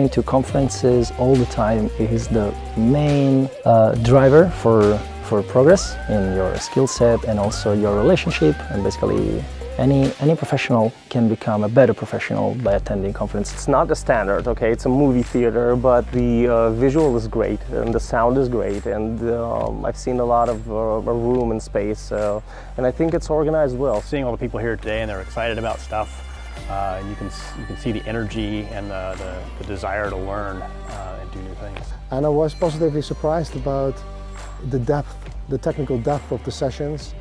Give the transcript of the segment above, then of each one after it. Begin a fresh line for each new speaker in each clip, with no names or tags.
going to conferences all the time is the main driver for progress in your skill set and also your relationship, and basically any professional can become a better professional by attending conferences.
It's not the standard, okay? It's a movie theater, but the visual is great and the sound is great, and I've seen a lot of room and space, and I think it's organized well.
Seeing all the people here today and they're excited about stuff, and you can see the energy and the desire to learn and do new things.
And I was positively surprised about the depth, the technical depth of the sessions,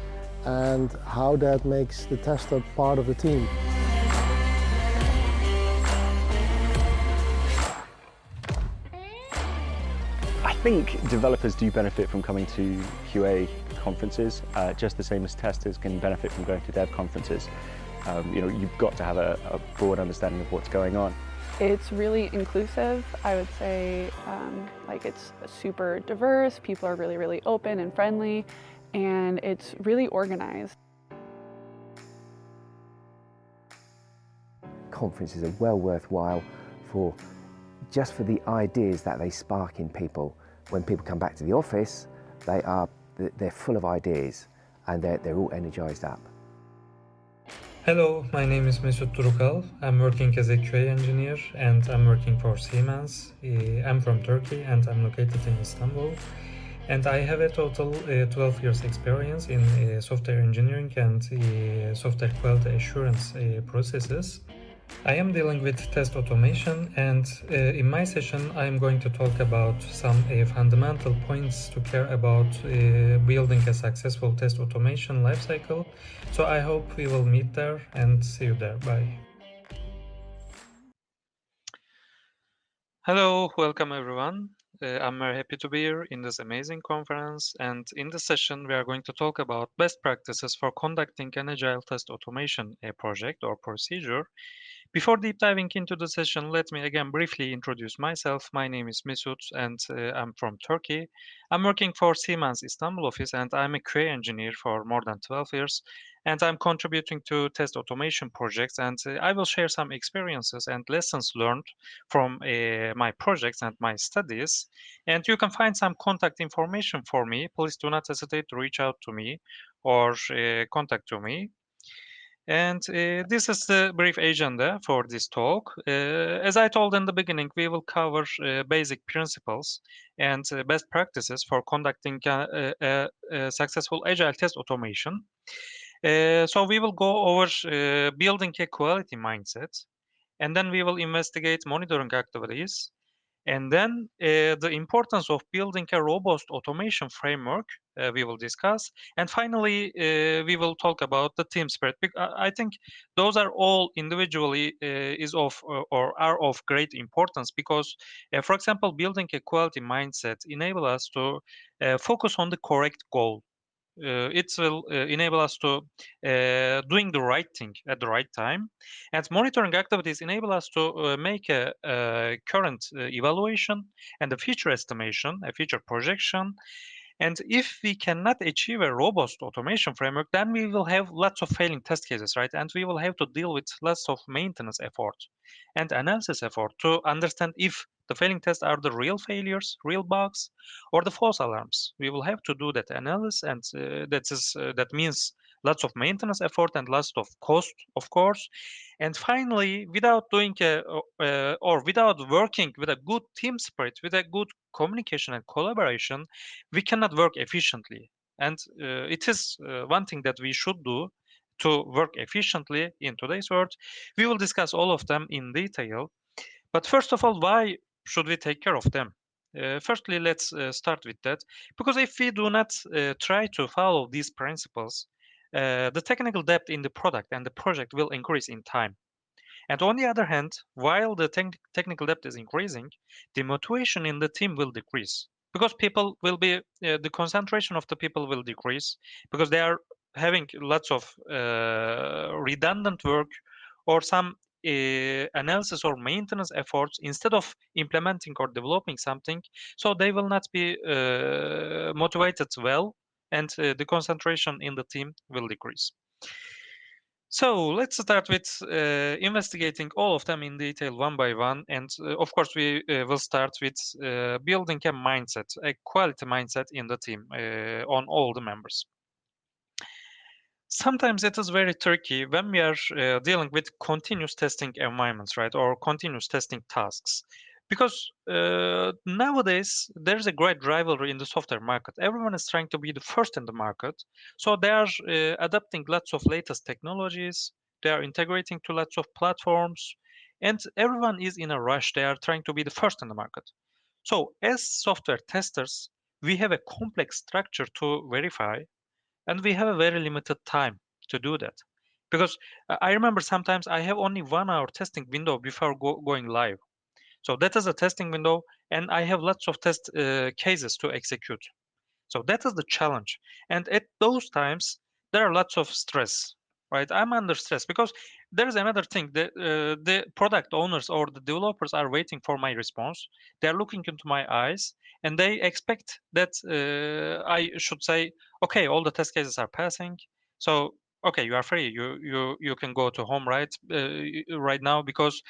and how that makes the tester part of the team.
I think developers do benefit from coming to QA conferences, just the same as testers can benefit from going to dev conferences. You've got to have a broad understanding of what's going on.
It's really inclusive. I would say it's super diverse. People are really, really open and friendly, and it's really organized.
Conferences are well worthwhile just for the ideas that they spark in people. When people come back to the office, they're full of ideas and they're all energized up.
Hello, my name is Mesut Durukal. I'm working as a QA engineer and I'm working for Siemens. I'm from Turkey and I'm located in Istanbul. And I have a total 12 years experience in software engineering and software quality assurance processes. I am dealing with test automation, and in my session I am going to talk about some fundamental points to care about building a successful test automation lifecycle. So I hope we will meet there and see you there. Bye.
Hello, welcome everyone. I'm very happy to be here in this amazing conference, and in this session we are going to talk about best practices for conducting an agile test automation project or procedure. Before deep diving into the session, let me again briefly introduce myself. My name is Mesut and I'm from Turkey. I'm working for Siemens Istanbul office and I'm a QA engineer for more than 12 years. And I'm contributing to test automation projects, and I will share some experiences and lessons learned from my projects and my studies. And you can find some contact information for me. Please do not hesitate to reach out to me or contact to me. And this is the brief agenda for this talk. As I told in the beginning, we will cover basic principles and best practices for conducting a successful agile test automation. So we will go over building a quality mindset, and then we will investigate monitoring activities, and then the importance of building a robust automation framework we will discuss. And finally, we will talk about the team spirit. I think those are all individually are of great importance because, for example, building a quality mindset enable us to focus on the correct goal. It will enable us to doing the right thing at the right time, and monitoring activities enable us to make a current evaluation and a feature estimation, a feature projection. And if we cannot achieve a robust automation framework, then we will have lots of failing test cases, right? And we will have to deal with lots of maintenance effort and analysis effort to understand if the failing tests are the real failures, real bugs, or the false alarms. We will have to do that analysis, and that means lots of maintenance effort and lots of cost, of course. And finally, without doing or without working with a good team spirit, with a good communication and collaboration, we cannot work efficiently. And it is one thing that we should do to work efficiently in today's world. We will discuss all of them in detail. But first of all, why should we take care of them? Firstly, let's start with that. Because if we do not try to follow these principles, the technical depth in the product and the project will increase in time. And on the other hand, while the technical depth is increasing, the motivation in the team will decrease because people will be the concentration of the people will decrease because they are having lots of redundant work or some analysis or maintenance efforts instead of implementing or developing something. So they will not be motivated well, and the concentration in the team will decrease. So let's start with investigating all of them in detail one by one. And of course, we will start with building a mindset, a quality mindset in the team on all the members. Sometimes it is very tricky when we are dealing with continuous testing environments, right, or continuous testing tasks. Because nowadays there's a great rivalry in the software market. Everyone is trying to be the first in the market. So they are adapting lots of latest technologies. They are integrating to lots of platforms. And everyone is in a rush. They are trying to be the first in the market. So as software testers, we have a complex structure to verify and we have a very limited time to do that because I remember sometimes I have only 1 hour testing window before going live. So that is a testing window and I have lots of test cases to execute. So that is the challenge. And at those times, there are lots of stress, right? I'm under stress because there's another thing. The product owners or the developers are waiting for my response. They're looking into my eyes and they expect that I should say, okay, all the test cases are passing. So, okay, you are free. You can go to home right now because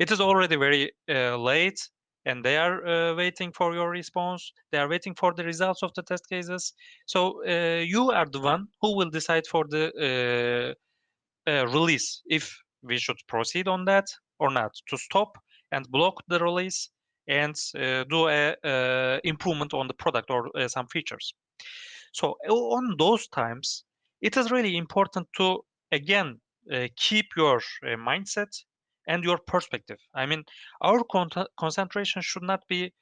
it is already very late and they are waiting for your response. They are waiting for the results of the test cases. So you are the one who will decide for the release if we should proceed on that or not, to stop and block the release and do a improvement on the product or some features. So on those times, it is really important to again keep your mindset and your perspective. I mean, our concentration should not be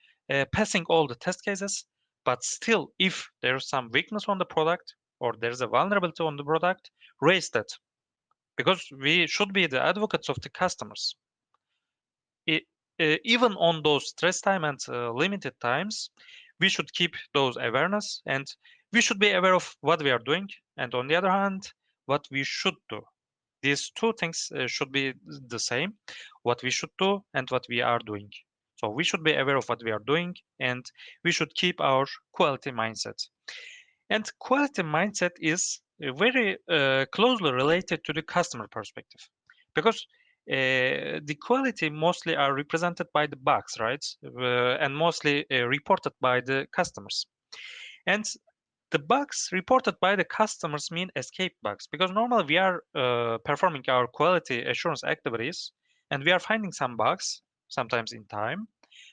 passing all the test cases, but still, if there's some weakness on the product or there's a vulnerability on the product, raise that because we should be the advocates of the customers. It, Even on those stress time and limited times, we should keep those awareness and we should be aware of what we are doing and on the other hand what we should do. These two things should be the same, what we should do and what we are doing. So we should be aware of what we are doing and we should keep our quality mindset. And quality mindset is very closely related to the customer perspective because the quality mostly are represented by the bugs, right? And mostly reported by the customers. And the bugs reported by the customers mean escape bugs because normally we are performing our quality assurance activities and we are finding some bugs, sometimes in time,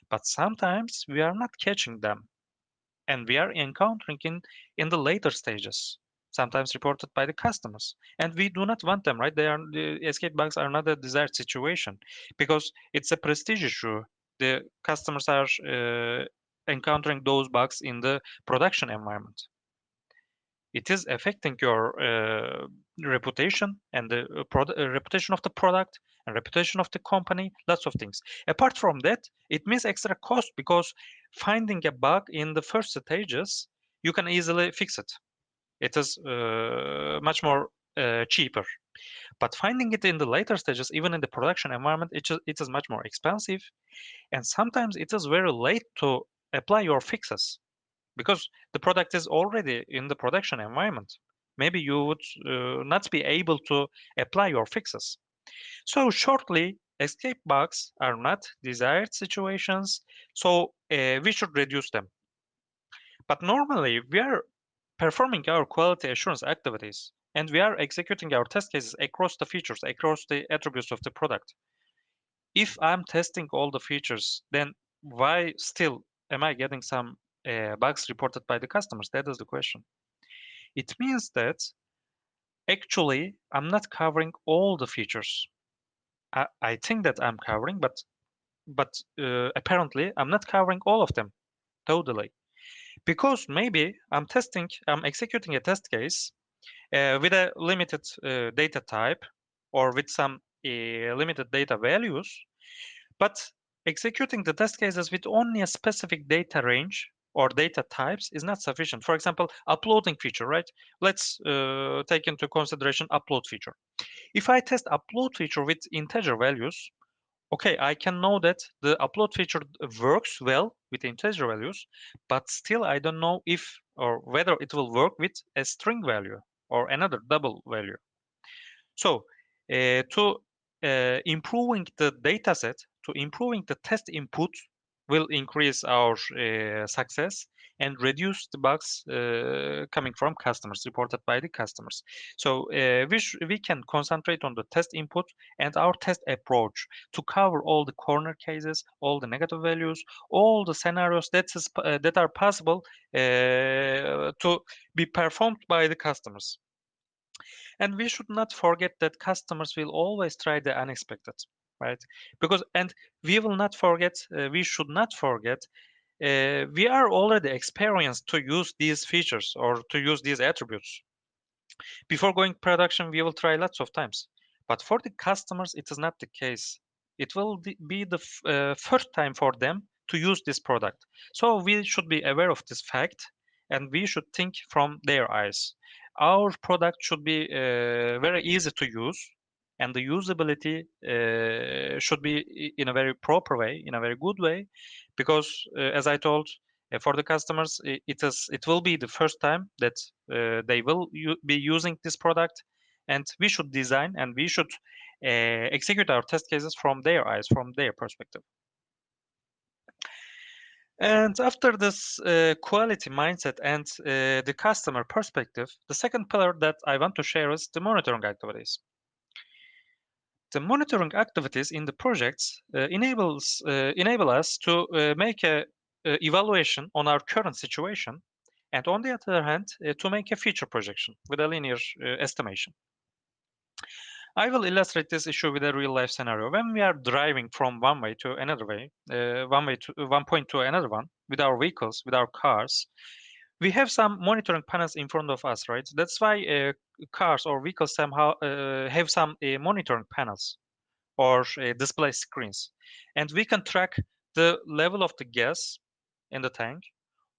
but sometimes we are not catching them and we are encountering in the later stages, sometimes reported by the customers, and we do not want them, right? The escape bugs are not a desired situation because it's a prestige issue. The customers are encountering those bugs in the production environment. It is affecting your reputation and the reputation of the product and reputation of the company, lots of things. Apart from that, it means extra cost because finding a bug in the first stages, you can easily fix it. It is much more cheaper. But finding it in the later stages, even in the production environment, it is much more expensive. And sometimes it is very late to apply your fixes because the product is already in the production environment. Maybe you would not be able to apply your fixes. So shortly, escape bugs are not desired situations, so we should reduce them. But normally, we are performing our quality assurance activities and we are executing our test cases across the features, across the attributes of the product. If I'm testing all the features, then why still am I getting some bugs reported by the customers? That is the question. It means that actually I'm not covering all the features. I think that I'm covering, but apparently I'm not covering all of them totally because maybe I'm executing a test case with a limited data type or with some limited data values. But executing the test cases with only a specific data range or data types is not sufficient. For example, uploading feature, right? Let's take into consideration upload feature. If I test upload feature with integer values, okay, I can know that the upload feature works well with integer values, but still I don't know if or whether it will work with a string value or another double value. So to improving the data set, to improving the test input will increase our success and reduce the bugs coming from customers, reported by the customers. So we can concentrate on the test input and our test approach to cover all the corner cases, all the negative values, all the scenarios that are possible to be performed by the customers. And we should not forget that customers will always try the unexpected, right? Because, and we will not forget, we should not forget, we are already experienced to use these features or to use these attributes. Before going production, we will try lots of times. But for the customers, it is not the case. It will be the first time for them to use this product. So we should be aware of this fact and we should think from their eyes. Our product should be very easy to use and the usability should be in a very proper way, in a very good way, because as I told, for the customers, it will be the first time that they will be using this product, and we should design and we should execute our test cases from their eyes, from their perspective. And after this quality mindset and the customer perspective, the second pillar that I want to share is the monitoring activities. The monitoring activities in the projects enable us to make a evaluation on our current situation, and on the other hand, to make a future projection with a linear estimation. I will illustrate this issue with a real-life scenario. When we are driving from one way to another way, one point to another one, with our vehicles, with our cars, we have some monitoring panels in front of us, right? That's why cars or vehicles somehow have some monitoring panels or display screens, and we can track the level of the gas in the tank,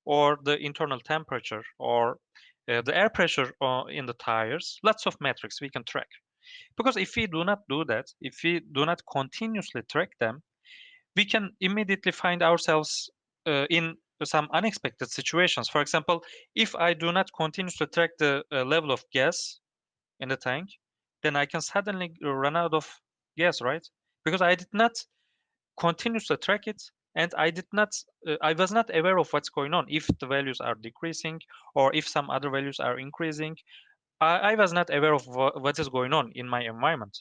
or the internal temperature, or the air pressure in the tires. Lots of metrics we can track. Because if we do not do that, if we do not continuously track them, we can immediately find ourselves in some unexpected situations. For example, if I do not continuously track the level of gas in the tank, then I can suddenly run out of gas, right? Because I did not continuously track it, and I was not aware of what's going on. If the values are decreasing or if some other values are increasing, I was not aware of what is going on in my environment,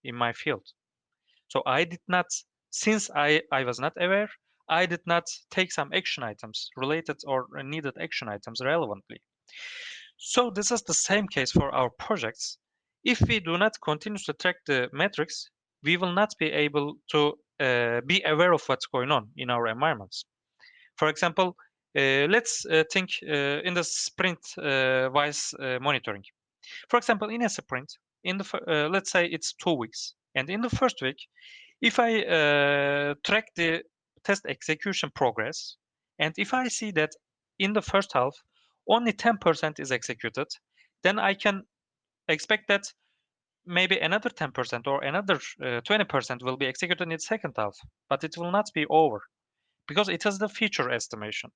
in my field. So I did not, since I was not aware, I did not take some action items related or needed action items relevantly. So this is the same case for our projects. If we do not continuously track the metrics, we will not be able to be aware of what's going on in our environments. For example, let's think in the sprint-wise monitoring. For example, in a sprint, in the let's say it's 2 weeks, and in the first week, if I track the test execution progress, and if I see that in the first half only 10% is executed, then I can expect that maybe another 10% or another 20% will be executed in the second half, but it will not be over because it is the feature estimation.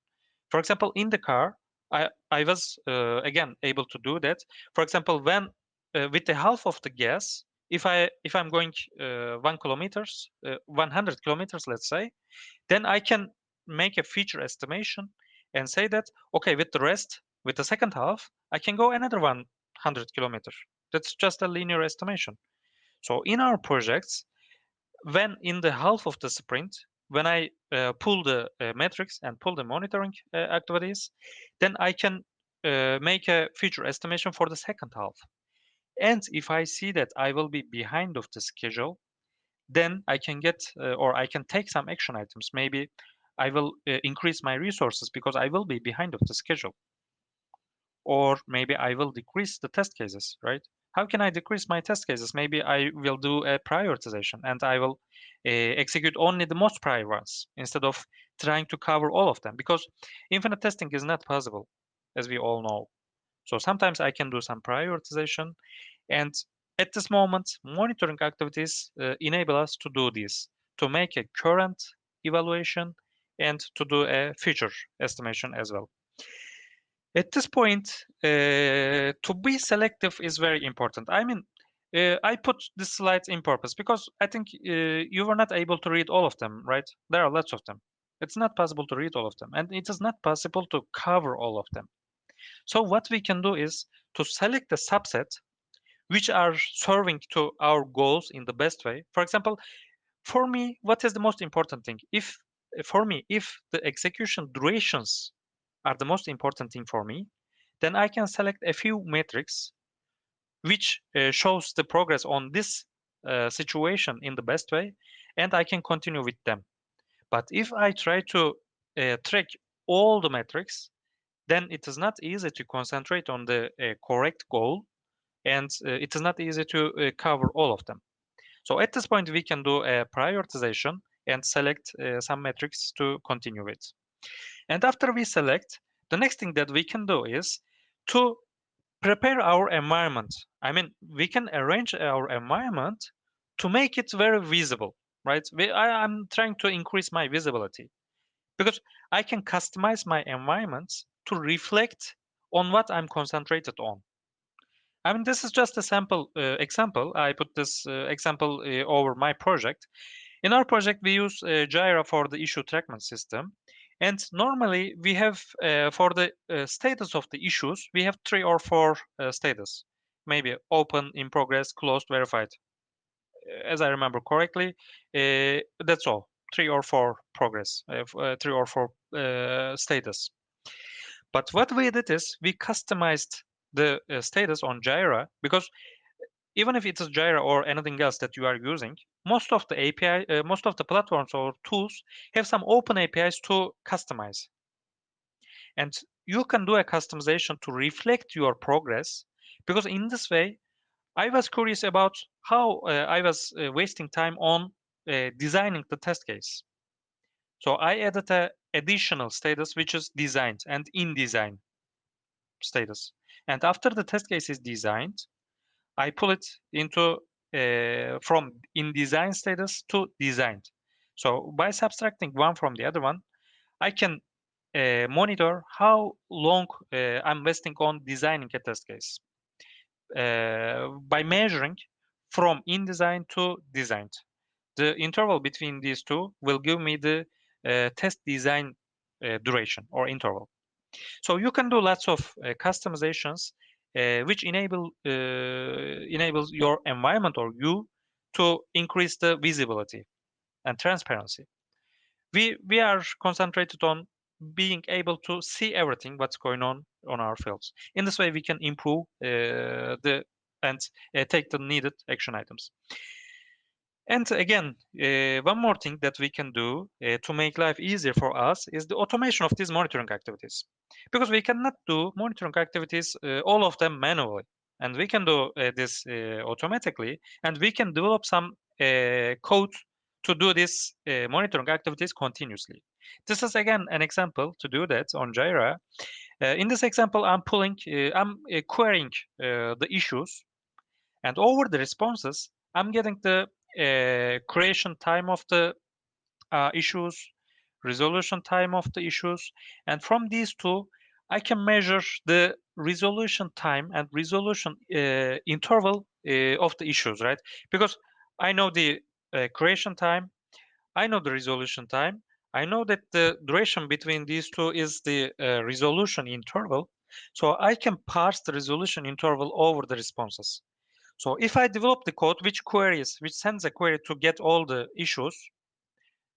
For example, in the car, I was again able to do that. For example, when with the half of the gas, if I'm going 100 kilometers, let's say, then I can make a feature estimation and say that, okay, with the rest, with the second half, I can go another 100 kilometers. That's just a linear estimation. So in our projects, when in the half of the sprint, when I pull the metrics and pull the monitoring activities, then I can make a future estimation for the second half. And if I see that I will be behind of the schedule, then I can get or I can take some action items. Maybe I will increase my resources because I will be behind of the schedule. Or maybe I will decrease the test cases, right? How can I decrease my test cases? Maybe I will do a prioritization and I will execute only the most prior ones instead of trying to cover all of them, because infinite testing is not possible, as we all know. So sometimes I can do some prioritization, and at this moment, monitoring activities enable us to do this, to make a current evaluation and to do a future estimation as well. At this point, to be selective is very important. I mean, I put this slides in purpose because I think you were not able to read all of them, right? There are lots of them. It's not possible to read all of them, and it is not possible to cover all of them. So what we can do is to select a subset which are serving to our goals in the best way. For example, for me, what is the most important thing? If for me, if the execution durations are the most important thing for me, then I can select a few metrics which shows the progress on this situation in the best way, and I can continue with them. But if I try to track all the metrics, then it is not easy to concentrate on the correct goal, and it is not easy to cover all of them. So at this point, we can do a prioritization and select some metrics to continue with. And after we select, the next thing that we can do is to prepare our environment. I mean, we can arrange our environment to make it very visible, right? I'm trying to increase my visibility because I can customize my environments to reflect on what I'm concentrated on. I mean, this is just a sample example. I put this example over my project. In our project, we use Jira for the issue trackment system. And normally we have, for the status of the issues, we have 3 or 4 status. Maybe open, in progress, closed, verified. As I remember correctly, that's all. 3 or 4 progress, 3 or 4 status. But what we did is we customized the status on Jira because even if it is Jira or anything else that you are using, most of the API, most of the platforms or tools have some open APIs to customize. And you can do a customization to reflect your progress because in this way, I was curious about how I was wasting time on designing the test case. So I added a additional status which is designed and in design status. And after the test case is designed, I pull it into from in design status to designed. So by subtracting one from the other one, I can monitor how long I'm wasting on designing a test case by measuring from in design to designed. The interval between these two will give me the test design duration or interval. So you can do lots of customizations which enables your environment or you to increase the visibility and transparency. We are concentrated on being able to see everything what's going on our fields. In this way, we can improve the and take the needed action items. And again, one more thing that we can do to make life easier for us is the automation of these monitoring activities. Because we cannot do monitoring activities, all of them manually. And we can do this automatically. And we can develop some code to do these monitoring activities continuously. This is, again, an example to do that on Jira. In this example, I'm querying the issues. And over the responses, I'm getting the creation time of the issues, resolution time of the issues, and from these two, I can measure the resolution time and resolution interval of the issues, right? Because I know the creation time, I know the resolution time, I know that the duration between these two is the resolution interval, so I can parse the resolution interval over the responses. So if I develop the code which sends a query to get all the issues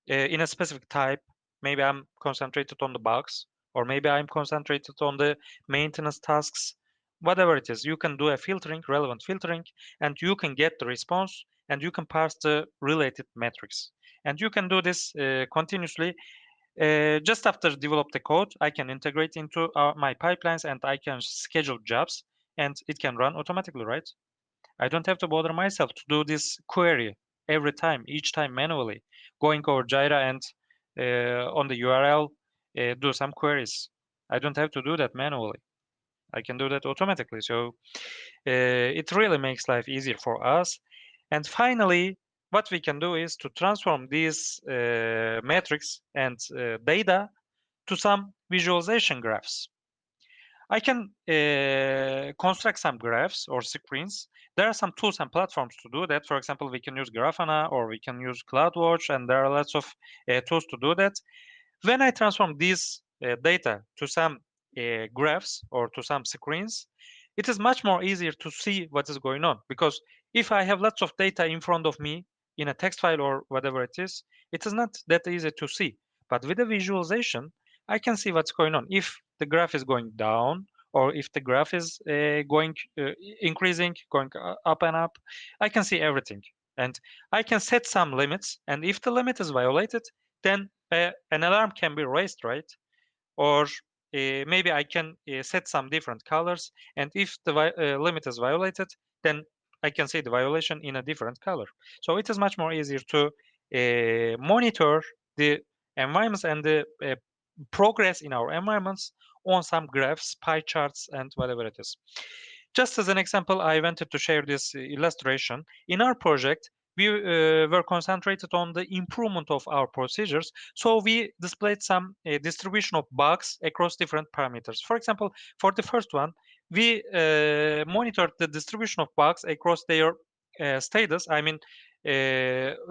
in a specific type, maybe I'm concentrated on the bugs, or maybe I'm concentrated on the maintenance tasks, whatever it is, you can do a filtering, relevant filtering, and you can get the response and you can parse the related metrics. And you can do this continuously. Just after develop the code, I can integrate into my pipelines and I can schedule jobs and it can run automatically, right? I don't have to bother myself to do this query every time, each time manually, going over Jira and on the URL, do some queries. I don't have to do that manually. I can do that automatically. So it really makes life easier for us. And finally, what we can do is to transform these metrics and data to some visualization graphs. I can construct some graphs or screens. There are some tools and platforms to do that. For example, we can use Grafana or we can use CloudWatch, and there are lots of tools to do that. When I transform these data to some graphs or to some screens, it is much more easier to see what is going on, because if I have lots of data in front of me in a text file or whatever it is not that easy to see. But with the visualization, I can see what's going on. If the graph is going down, or if the graph is going increasing, going up and up, I can see everything. And I can set some limits, and if the limit is violated, then an alarm can be raised, right? Or maybe I can set some different colors, and if the limit is violated, then I can see the violation in a different color. So it is much more easier to monitor the environments and the progress in our environments on some graphs, pie charts, and whatever it is. Just as an example, I wanted to share this illustration. In our project, we were concentrated on the improvement of our procedures. So we displayed some distribution of bugs across different parameters. For example, for the first one, we monitored the distribution of bugs across their status. I mean,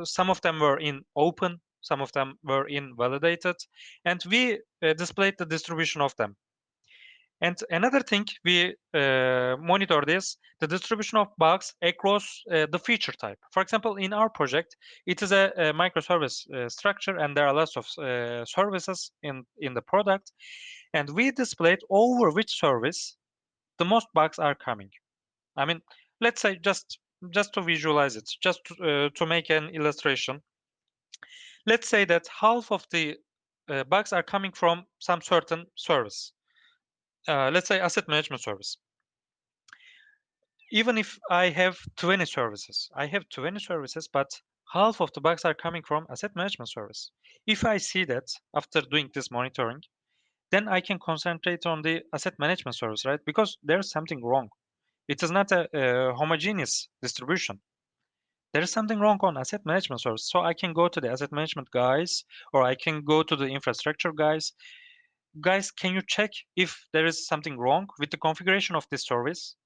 some of them were in open, some of them were in validated, and we displayed the distribution of them. And another thing we monitor is the distribution of bugs across the feature type. For example, in our project, it is a microservice structure, and there are lots of services in the product. And we displayed over which service the most bugs are coming. I mean, let's say just to visualize it, just to make an illustration. Let's say that half of the bugs are coming from some certain service. Let's say asset management service. Even if I have 20 services, but half of the bugs are coming from asset management service. If I see that after doing this monitoring, then I can concentrate on the asset management service, right? Because there's something wrong. It is not a homogeneous distribution. There is something wrong on asset management service. So I can go to the asset management guys, or I can go to the infrastructure guys. Guys, can you check if there is something wrong with the configuration of this service?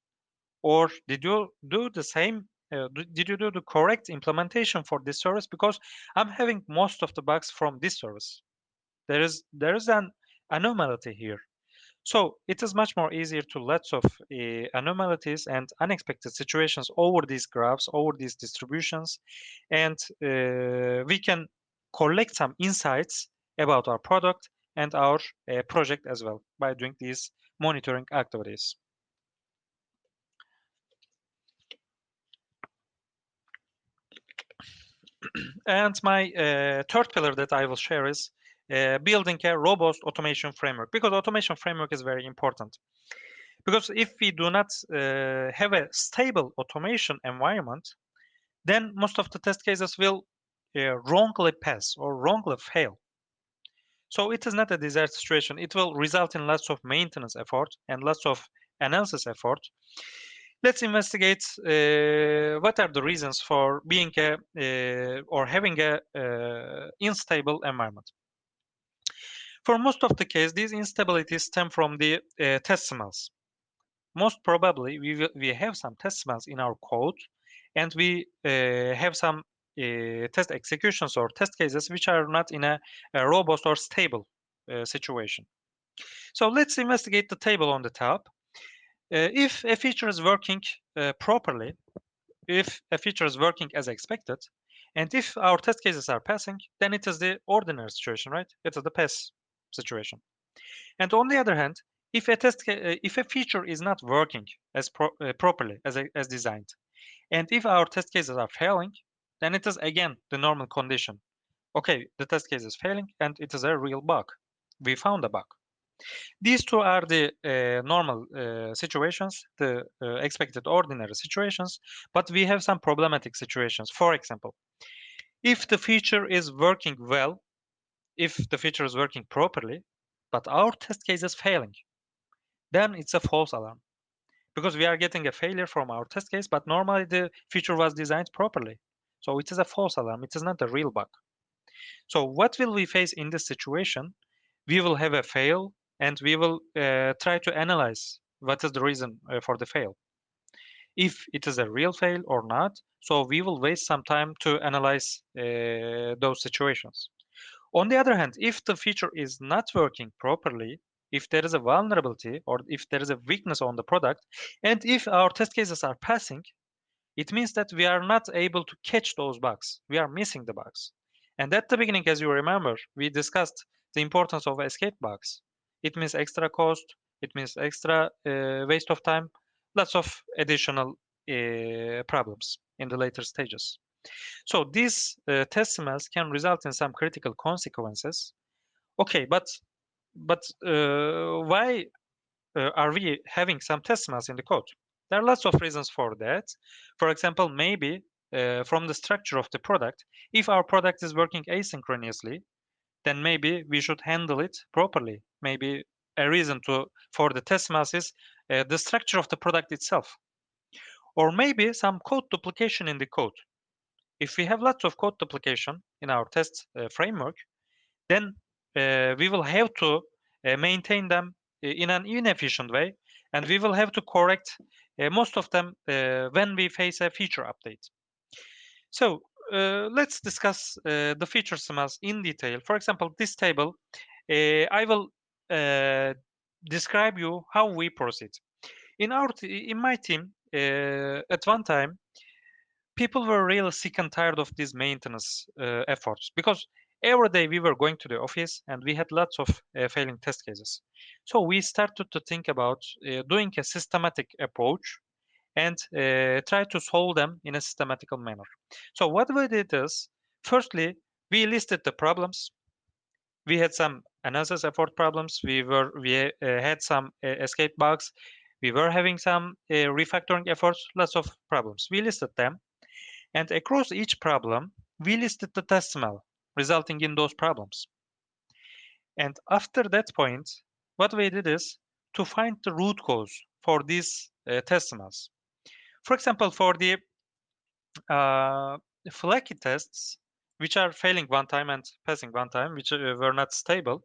Or did you do the same? Did you do the correct implementation for this service? Because I'm having most of the bugs from this service. There is an anomaly here. So it is much more easier to lots of anomalies and unexpected situations over these graphs, over these distributions, and we can collect some insights about our product and our project as well by doing these monitoring activities. And my third pillar that I will share is building a robust automation framework, because automation framework is very important. Because if we do not have a stable automation environment, then most of the test cases will wrongly pass or wrongly fail. So it is not a desired situation. It will result in lots of maintenance effort and lots of analysis effort. Let's investigate what are the reasons for being or having a unstable environment. For most of the case, these instabilities stem from the test smells. Most probably, we have some test smells in our code, and we have some test executions or test cases which are not in a robust or stable situation. So let's investigate the table on the top. If a feature is working properly, if a feature is working as expected, and if our test cases are passing, then it is the ordinary situation, right? It is the pass situation. And on the other hand, if a feature is not working as properly as designed, and if our test cases are failing, then it is again the normal condition. Okay, the test case is failing, and it is a real bug. We found a bug. These two are the normal situations, the expected ordinary situations, but we have some problematic situations. For example, if the feature is working well, if the feature is working properly, but our test case is failing, then it's a false alarm. Because we are getting a failure from our test case, but normally the feature was designed properly. So it is a false alarm, it is not a real bug. So what will we face in this situation? We will have a fail and we will try to analyze what is the reason for the fail. If it is a real fail or not, so we will waste some time to analyze those situations. On the other hand, if the feature is not working properly, if there is a vulnerability or if there is a weakness on the product, and if our test cases are passing, it means that we are not able to catch those bugs. We are missing the bugs. And at the beginning, as you remember, we discussed the importance of escape bugs. It means extra cost, it means extra waste of time, lots of additional problems in the later stages. So these test smells can result in some critical consequences. Okay, but why are we having some test smells in the code? There are lots of reasons for that. For example, maybe from the structure of the product, if our product is working asynchronously, then maybe we should handle it properly. Maybe a reason for the test smells is the structure of the product itself. Or maybe some code duplication in the code. If we have lots of code duplication in our test framework, then we will have to maintain them in an inefficient way, and we will have to correct most of them when we face a feature update. So let's discuss the feature smells in detail. For example, this table, I will describe you how we proceed. In my team, at one time, people were really sick and tired of these maintenance efforts because every day we were going to the office and we had lots of failing test cases. So we started to think about doing a systematic approach and try to solve them in a systematical manner. So what we did is, firstly, we listed the problems. We had some analysis effort problems. We had some escape bugs. We were having some refactoring efforts. Lots of problems. We listed them. And across each problem, we listed the test smell resulting in those problems. And after that point, what we did is to find the root cause for these test smells. For example, for the flaky tests, which are failing one time and passing one time, which were not stable,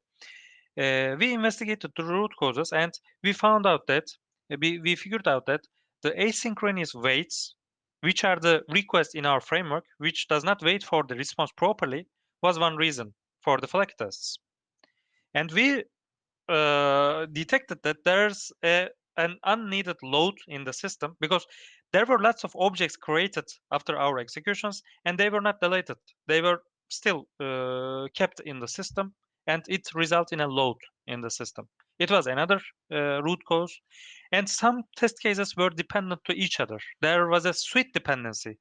we investigated the root causes and we found out that we figured out that the asynchronous waits, which are the requests in our framework, which does not wait for the response properly, was one reason for the flag tests. And we detected that there's an unneeded load in the system because there were lots of objects created after our executions and they were not deleted. They were still kept in the system and it resulted in a load in the system. It was another root cause, and some test cases were dependent to each other. There was a suite dependency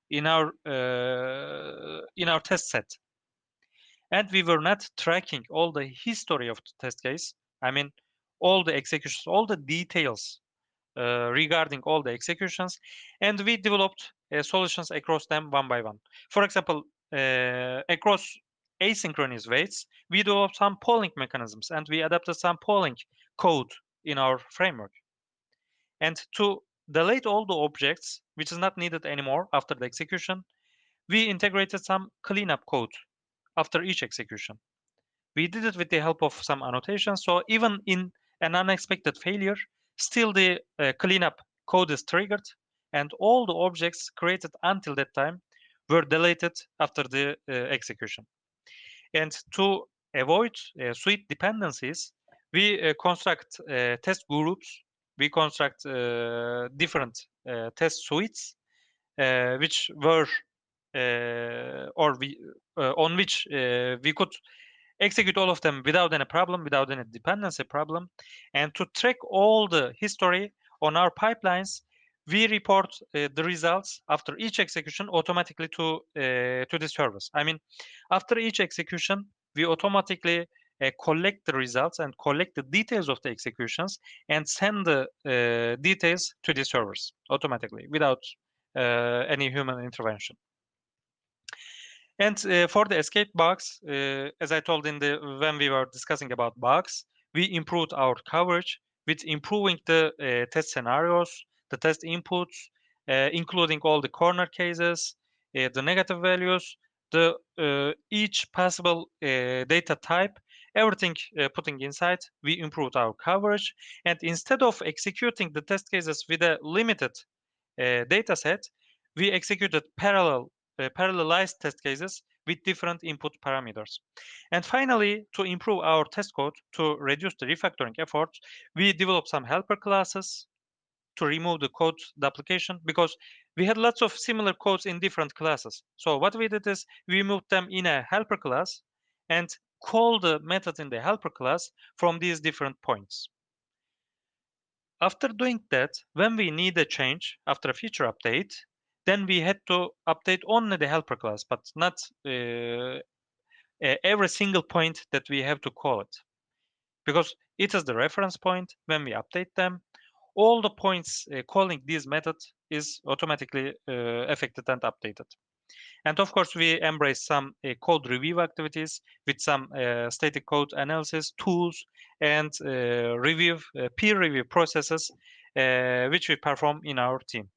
in our test set, and we were not tracking all the history of the test case. I mean, all the executions, all the details regarding all the executions, and we developed solutions across them one by one. For example, across asynchronous waits, we developed some polling mechanisms and we adapted some polling code in our framework. And to delete all the objects, which is not needed anymore after the execution, we integrated some cleanup code after each execution. We did it with the help of some annotations, so even in an unexpected failure, still the cleanup code is triggered, and all the objects created until that time were deleted after the execution. And to avoid suite dependencies, we construct test groups, we construct different test suites, which were or we on which we could execute all of them without any problem, without any dependency problem. And to track all the history on our pipelines, we report the results after each execution automatically to the service. I mean, after each execution, we automatically collect the results and collect the details of the executions and send the details to the servers automatically without any human intervention. And for the escape bugs, as I told when we were discussing about bugs, we improved our coverage with improving the test scenarios, the test inputs, including all the corner cases, the negative values, the each possible data type, everything putting inside, we improved our coverage. And instead of executing the test cases with a limited data set, we executed parallelized test cases with different input parameters. And finally, to improve our test code to reduce the refactoring efforts, we developed some helper classes to remove the code duplication, because we had lots of similar codes in different classes. So what we did is we moved them in a helper class and call the method in the helper class from these different points. After doing that, when we need a change after a feature update, then we had to update only the helper class, but not every single point that we have to call it, because it is the reference point. When we update them, all the points calling this method is automatically affected and updated. And of course, we embrace some code review activities with some static code analysis tools and peer review processes, which we perform in our team.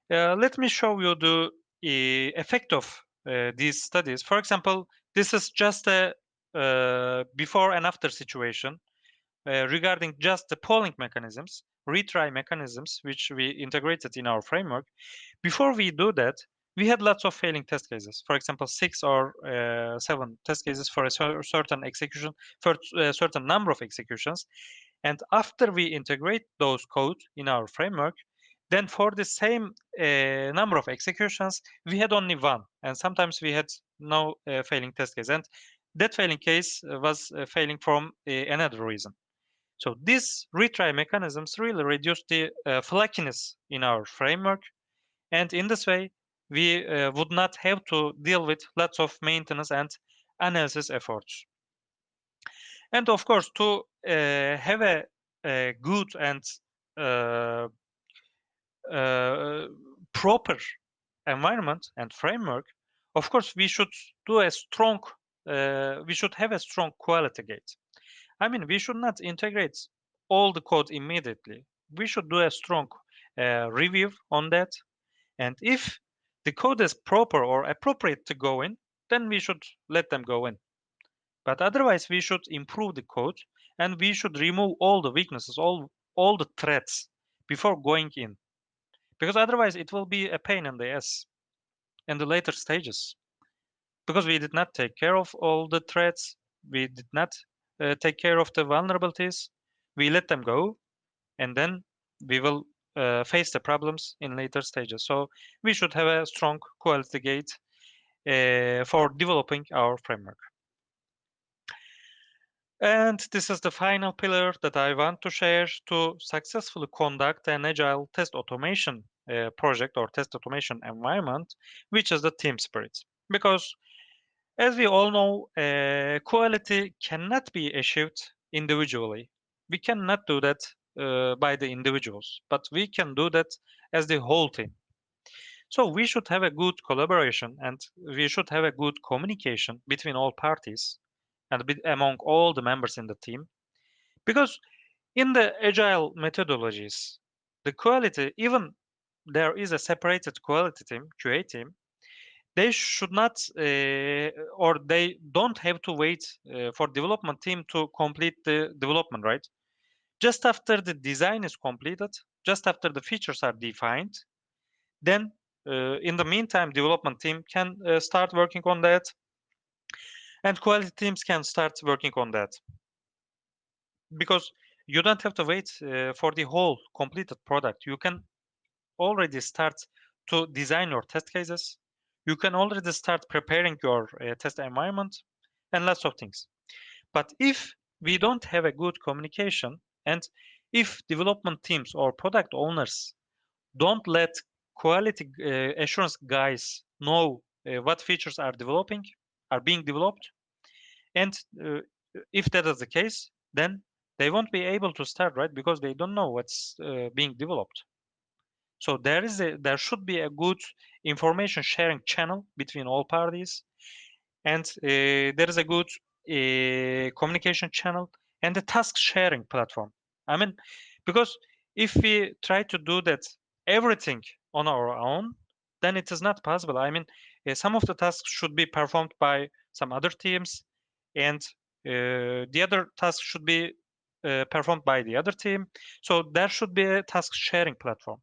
Let me show you the effect of these studies. For example, this is just a before and after situation regarding just the polling mechanisms, retry mechanisms, which we integrated in our framework. Before we do that, we had lots of failing test cases. For example, 6 or 7 test cases for a certain execution, for a certain number of executions. And after we integrate those code in our framework, then for the same number of executions, we had only one. And sometimes we had no failing test case. And that failing case was failing from another reason. So these retry mechanisms really reduce the flakiness in our framework, and in this way, we would not have to deal with lots of maintenance and analysis efforts. And of course, to have a good and uh, proper environment and framework, of course, we should do a strong, we should have a strong quality gate. I mean, we should not integrate all the code immediately. We should do a strong review on that. And if the code is proper or appropriate to go in, then we should let them go in. But otherwise, we should improve the code and we should remove all the weaknesses, all the threats before going in. Because otherwise, it will be a pain in the ass in the later stages. Because we did not take care of all the threats, we did not take care of the vulnerabilities, we let them go, and then we will face the problems in later stages. So we should have a strong quality gate for developing our framework. And this is the final pillar that I want to share to successfully conduct an agile test automation project or test automation environment, which is the team spirit. Because as we all know, quality cannot be achieved individually. We cannot do that by the individuals, but we can do that as the whole team. So we should have a good collaboration and we should have a good communication between all parties and among all the members in the team. Because in the agile methodologies, the quality, even there is a separated quality team, QA team, they should not or they don't have to wait for development team to complete the development, right? Just after the design is completed, just after the features are defined, then in the meantime development team can start working on that and quality teams can start working on that, because you don't have to wait for the whole completed product. You can already start to design your test cases. You can already start preparing your test environment and lots of things. But if we don't have a good communication and if development teams or product owners don't let quality assurance guys know what features are being developed, and if that is the case, then they won't be able to start, right? Because they don't know what's being developed. So there should be a good information sharing channel between all parties, and there is a good communication channel and a task sharing platform. I mean, because if we try to do that everything on our own, then it is not possible. I mean, some of the tasks should be performed by some other teams, and the other task should be performed by the other team. So there should be a task sharing platform,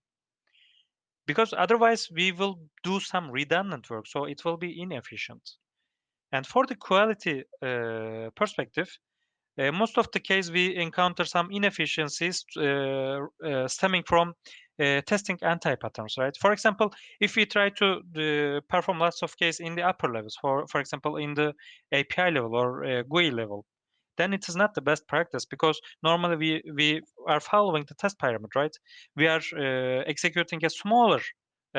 because otherwise we will do some redundant work, so it will be inefficient. And for the quality perspective, most of the case we encounter some inefficiencies stemming from testing anti-patterns, right? For example, if we try to perform lots of case in the upper levels, for example, in the API level or GUI level, then it is not the best practice, because normally we are following the test pyramid, right? We are executing a smaller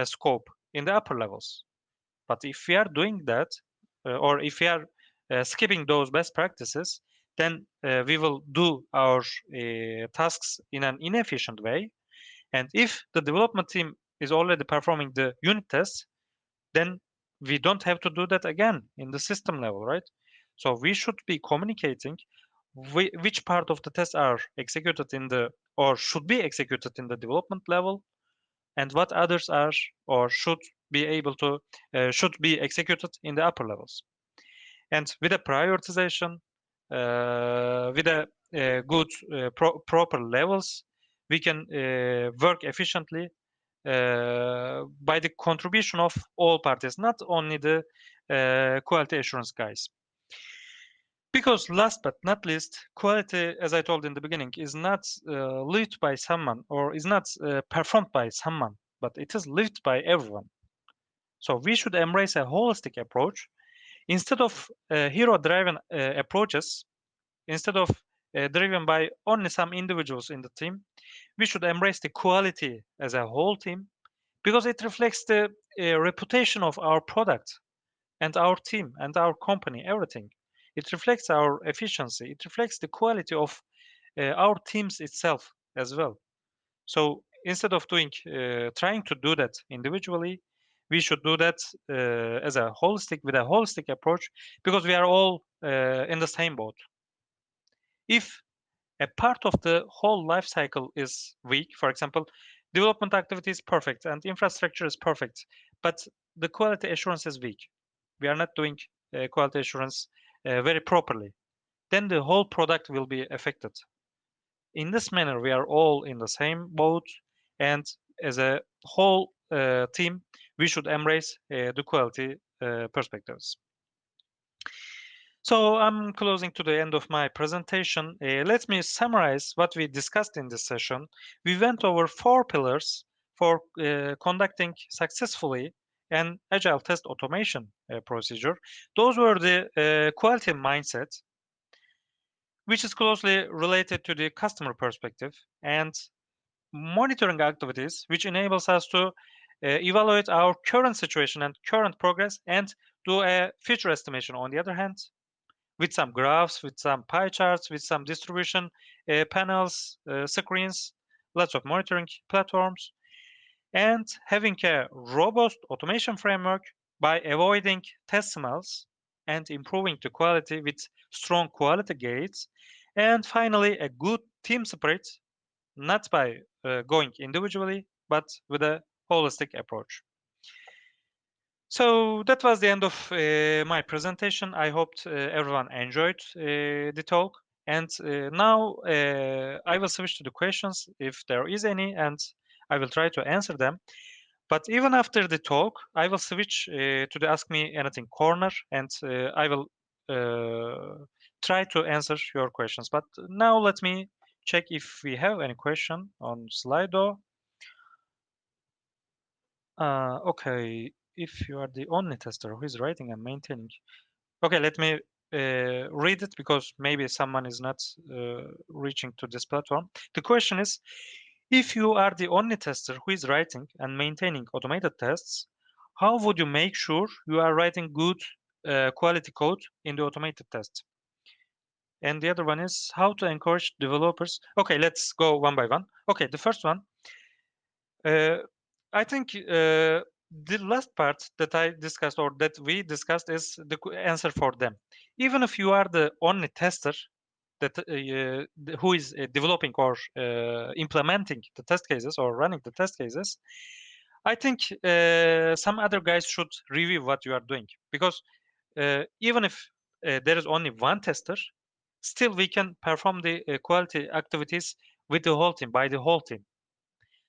scope in the upper levels. But if we are doing that, or if we are skipping those best practices, then we will do our tasks in an inefficient way. And if the development team is already performing the unit tests, then we don't have to do that again in the system level, right? So we should be communicating which part of the tests are executed in the, or should be executed in the development level, and what others are or should be able to should be executed in the upper levels. And with a prioritization, with a good proper levels, we can work efficiently by the contribution of all parties, not only the quality assurance guys. Because last but not least, quality, as I told in the beginning, is not lived by someone, or is not performed by someone, but it is lived by everyone. So we should embrace a holistic approach instead of hero-driven approaches. Instead of driven by only some individuals in the team, we should embrace the quality as a whole team, because it reflects the reputation of our product and our team and our company, everything. It reflects our efficiency. It reflects the quality of our teams itself as well. So instead of trying to do that individually, we should do that as a holistic, with a holistic approach, because we are all in the same boat. If a part of the whole life cycle is weak, for example, development activity is perfect and infrastructure is perfect, but the quality assurance is weak, we are not doing quality assurance very properly, then the whole product will be affected. In this manner, we are all in the same boat, and as a whole team, we should embrace the quality perspectives. So I'm closing to the end of my presentation. Let me summarize what we discussed in this session. We went over 4 pillars for conducting successfully an agile test automation procedure. Those were the quality mindset, which is closely related to the customer perspective, and monitoring activities, which enables us to evaluate our current situation and current progress and do a future estimation on the other hand, with some graphs, with some pie charts, with some distribution panels, screens, lots of monitoring platforms, and having a robust automation framework by avoiding test smells and improving the quality with strong quality gates, and finally a good team spirit, not by going individually, but with a holistic approach. So that was the end of my presentation. I hoped everyone enjoyed the talk. And now I will switch to the questions if there is any, and I will try to answer them. But even after the talk, I will switch to the Ask Me Anything corner, and I will try to answer your questions. But now let me check if we have any question on Slido. Okay, if you are the only tester who is writing and maintaining. Okay, let me read it, because maybe someone is not reaching to this platform. The question is, if you are the only tester who is writing and maintaining automated tests, how would you make sure you are writing good quality code in the automated test? And the other one is how to encourage developers. Okay, let's go one by one. Okay, the first one. I think the last part that I discussed, or that we discussed, is the answer for them. Even if you are the only tester that who is developing or implementing the test cases or running the test cases, I think some other guys should review what you are doing, because even if there is only one tester, still we can perform the quality activities with the whole team, by the whole team.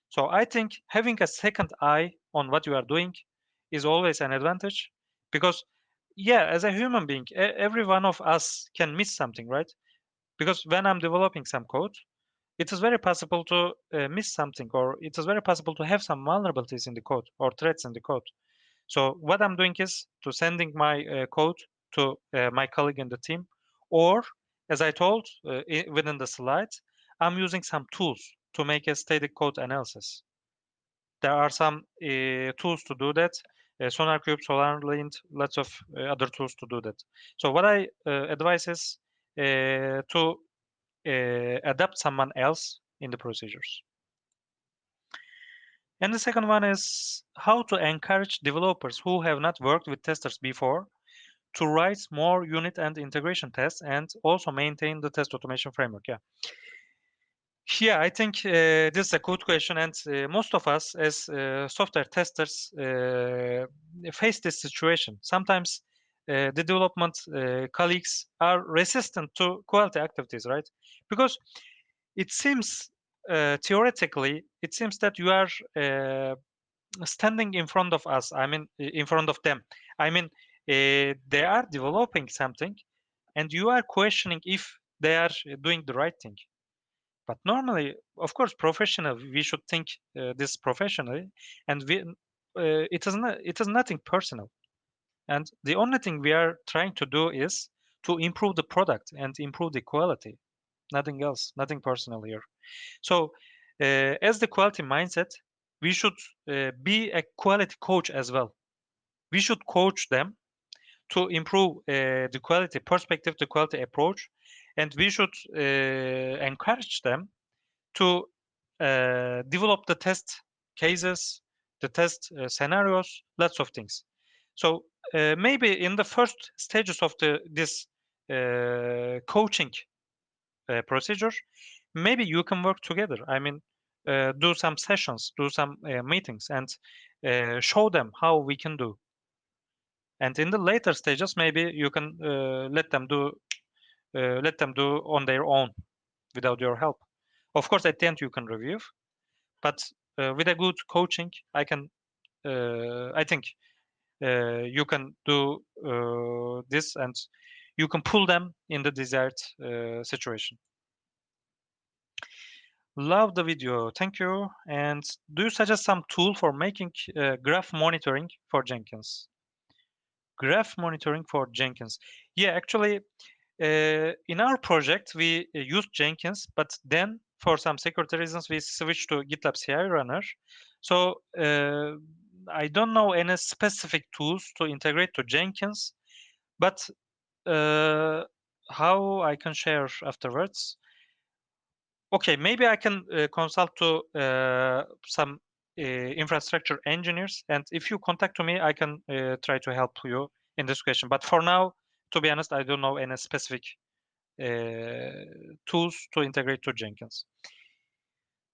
So I think having a second eye on what you are doing is always an advantage, because yeah, as a human being, every one of us can miss something, right? Because when I'm developing some code, it is very possible to miss something, or it is very possible to have some vulnerabilities in the code or threats in the code. So what I'm doing is to sending my code to my colleague in the team, or as I told within the slides, I'm using some tools to make a static code analysis. There are some tools to do that. SonarCube, SolarLint, lots of other tools to do that. So what I advise is to adapt someone else in the procedures. And the second one is how to encourage developers who have not worked with testers before to write more unit and integration tests and also maintain the test automation framework. Yeah, I think this is a good question, and most of us as software testers face this situation. Sometimes the development colleagues are resistant to quality activities, right? Because it seems theoretically, it seems that you are standing in front of us. I mean, in front of them. I mean, they are developing something, and you are questioning if they are doing the right thing. But normally, of course, professional, we should think this professionally, and it is nothing personal. And the only thing we are trying to do is to improve the product and improve the quality. Nothing else, nothing personal here. So, as the quality mindset, we should be a quality coach as well. We should coach them to improve the quality perspective, the quality approach, and we should encourage them to develop the test cases, the test scenarios, lots of things. So maybe in the first stages of this coaching procedure, maybe you can work together. I mean, do some sessions, do some meetings, and show them how we can do. And in the later stages, maybe you can let them do on their own without your help. Of course, at the end you can review, but with a good coaching, I think you can do this, and you can pull them in the desired situation. Love the video, thank you. And do you suggest some tool for making graph monitoring for Jenkins? Graph monitoring for Jenkins. Yeah, actually, in our project, we used Jenkins, but then for some security reasons, we switched to GitLab CI Runner. So I don't know any specific tools to integrate to Jenkins, but how I can share afterwards. Okay, maybe I can consult to some infrastructure engineers, and if you contact to me, I can try to help you in this question. But for now, to be honest, I don't know any specific tools to integrate to Jenkins.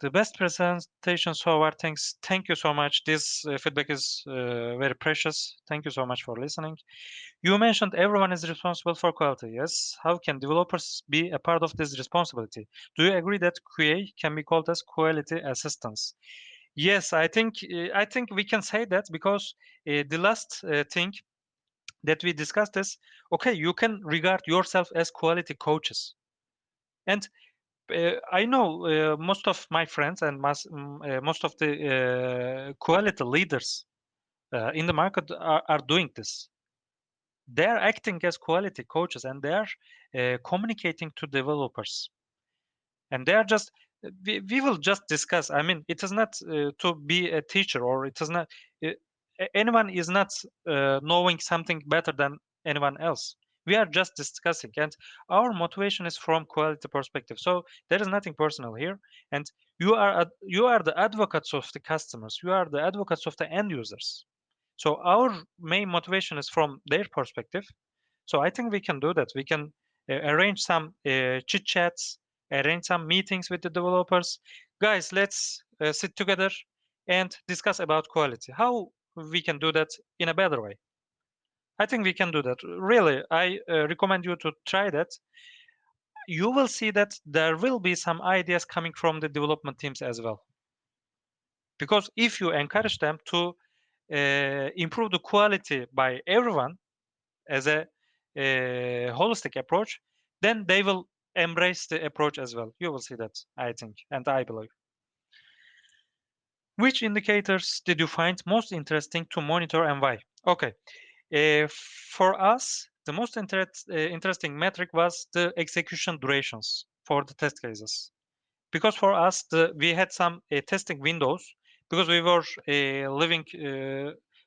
The best presentation so far. Thanks. Thank you so much. This feedback is very precious. Thank you so much for listening. You mentioned everyone is responsible for quality. Yes. How can developers be a part of this responsibility? Do you agree that QA can be called as quality assistance? Yes, I think we can say that, because the last thing that we discussed is, okay, you can regard yourself as quality coaches. And I know most of my friends and most of the quality leaders in the market are doing this. They're acting as quality coaches, and they're communicating to developers. And they're just, we will just discuss. I mean, it is not to be a teacher, or it is not, anyone is not knowing something better than anyone else. We are just discussing, and our motivation is from quality perspective. So there is nothing personal here, and you are the advocates of the customers. You are the advocates of the end users. So our main motivation is from their perspective. So I think we can do that. We can arrange some chit chats, arrange some meetings with the developers. Guys, let's sit together and discuss about quality. How we can do that in a better way. I think we can do that. Really, I recommend you to try that. You will see that there will be some ideas coming from the development teams as well. Because if you encourage them to improve the quality by everyone as a holistic approach, then they will embrace the approach as well. You will see that, I think, and I believe. Which indicators did you find most interesting to monitor and why? Okay, for us, the most interesting metric was the execution durations for the test cases. Because for us, we had some testing windows because we were living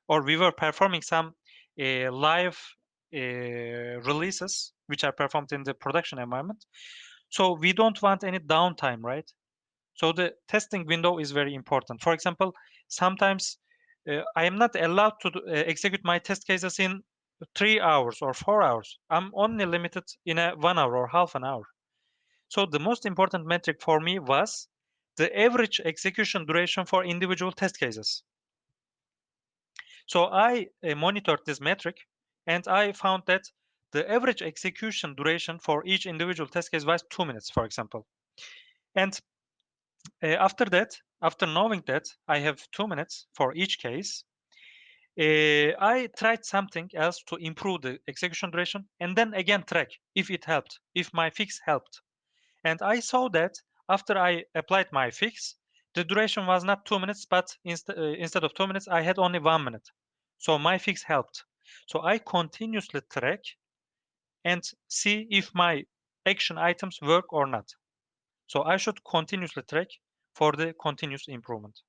or we were performing some live releases which are performed in the production environment. So we don't want any downtime, right? So the testing window is very important. For example, sometimes I am not allowed to execute my test cases in 3 hours or 4 hours. I'm only limited in a 1 hour or half an hour. So the most important metric for me was the average execution duration for individual test cases. So I monitored this metric and I found that the average execution duration for each individual test case was 2 minutes, for example. And after that, after knowing that I have 2 minutes for each case, I tried something else to improve the execution duration and then again track if it helped, if my fix helped. And I saw that after I applied my fix, the duration was not 2 minutes, but instead of 2 minutes, I had only 1 minute. So my fix helped. So I continuously track and see if my action items work or not. So I should continuously track for the continuous improvement.